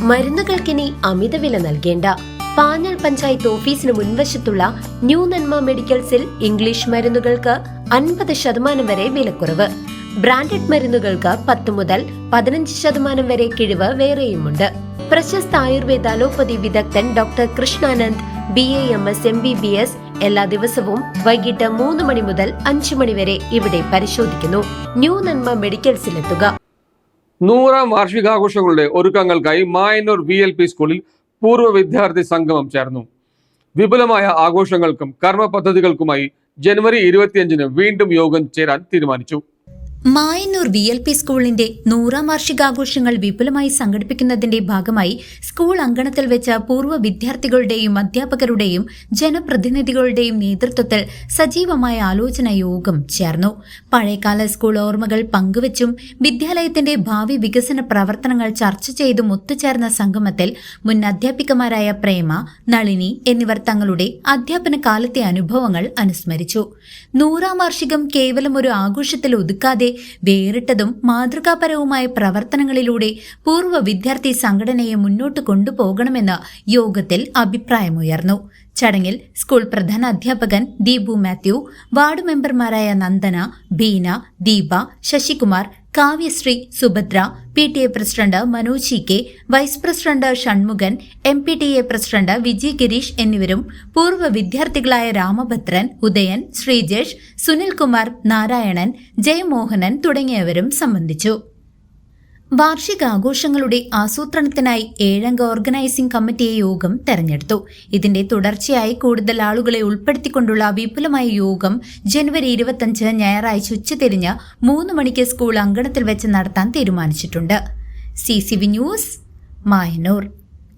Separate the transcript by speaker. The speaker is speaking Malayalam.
Speaker 1: മരുന്നുകൾക്കിനി അമിതവില നൽകേണ്ട. പാഞ്ഞാൾ പഞ്ചായത്ത് ഓഫീസിന് മുൻവശത്തുള്ള ന്യൂ നന്മ മെഡിക്കൽസിൽ ഇംഗ്ലീഷ് മരുന്നുകൾക്ക് 50% വരെ വിലക്കുറവ്. ബ്രാൻഡഡ് മരുന്നുകൾക്ക് 10 മുതൽ 15% വരെ കിഴിവ് വേറെയുമുണ്ട്. പ്രശസ്ത ആയുർവേദ അലോപ്പതി വിദഗ്ധൻ ഡോക്ടർ കൃഷ്ണാനന്ദ് BAMS MBBS എല്ലാ ദിവസവും വൈകിട്ട് 3 മണി മുതൽ 5 മണി വരെ ഇവിടെ പരിശോധിക്കുന്നു. ന്യൂ നന്മ മെഡിക്കൽസിലെത്തുക.
Speaker 2: 100ാം വാർഷികാഘോഷങ്ങളുടെ ഒരുക്കങ്ങൾക്കായി മായന്നൂർ VLP സ്കൂളിൽ പൂർവ്വ വിദ്യാർത്ഥി സംഗമം ചേർന്നു. വിപുലമായ ആഘോഷങ്ങൾക്കും കർമ്മ പദ്ധതികൾക്കുമായി ജനുവരി 25-ന് വീണ്ടും യോഗം ചേരാൻ തീരുമാനിച്ചു.
Speaker 3: മായന്നൂർ VLP സ്കൂളിന്റെ 100ാം വാർഷികാഘോഷങ്ങൾ വിപുലമായി സംഘടിപ്പിക്കുന്നതിന്റെ ഭാഗമായി സ്കൂൾ അങ്കണത്തിൽ വെച്ച പൂർവ്വ വിദ്യാർത്ഥികളുടെയും അധ്യാപകരുടെയും ജനപ്രതിനിധികളുടെയും നേതൃത്വത്തിൽ സജീവമായ ആലോചനാ യോഗം ചേർന്നു. പഴയകാല സ്കൂൾ ഓർമ്മകൾ പങ്കുവച്ചും വിദ്യാലയത്തിന്റെ ഭാവി വികസന പ്രവർത്തനങ്ങൾ ചർച്ച ചെയ്തും ഒത്തുചേർന്ന സംഗമത്തിൽ മുൻ അധ്യാപികമാരായ പ്രേമ, നളിനി എന്നിവർ തങ്ങളുടെ അധ്യാപന കാലത്തെ അനുഭവങ്ങൾ അനുസ്മരിച്ചു. 100ാം വാർഷികം കേവലം ഒരു ആഘോഷത്തിൽ ഒതുക്കാതെ വേറിട്ടതും മാതൃകാപരവുമായ പ്രവർത്തനങ്ങളിലൂടെ പൂർവ്വ വിദ്യാർത്ഥി സംഘടനയെ മുന്നോട്ട് കൊണ്ടുപോകണമെന്ന് യോഗത്തിൽ അഭിപ്രായമുയർന്നു. ചടങ്ങിൽ സ്കൂൾ പ്രധാന അധ്യാപകൻ ദീപു മാത്യു, വാർഡ് മെമ്പർമാരായ Nandana, Beena, Deepa, Sasikumar, Kavyasree, Subhadra, PTA president Manoj K, vice president Shanmukhan, MPTA president Vijay Gireesh എന്നിവരും പൂർവ്വ വിദ്യാർത്ഥികളായ രാമഭദ്രൻ, ഉദയൻ, ശ്രീജേഷ്, സുനിൽകുമാർ, നാരായണൻ, ജയമോഹനൻ തുടങ്ങിയവരും സംബന്ധിച്ചു. വാർഷികാഘോഷങ്ങളുടെ ആസൂത്രണത്തിനായി 7-അംഗ ഓർഗനൈസിംഗ് കമ്മിറ്റിയെ യോഗം തെരഞ്ഞെടുത്തു. ഇതിന്റെ തുടർച്ചയായി കൂടുതൽ ആളുകളെ ഉൾപ്പെടുത്തിക്കൊണ്ടുള്ള വിപുലമായ യോഗം ജനുവരി 25 ഞായറാഴ്ച ഉച്ചതിരിഞ്ഞ് 3 മണിക്ക് സ്കൂൾ അങ്കണത്തിൽ വെച്ച് നടത്താൻ തീരുമാനിച്ചിട്ടുണ്ട്. CCV news, Mayannur.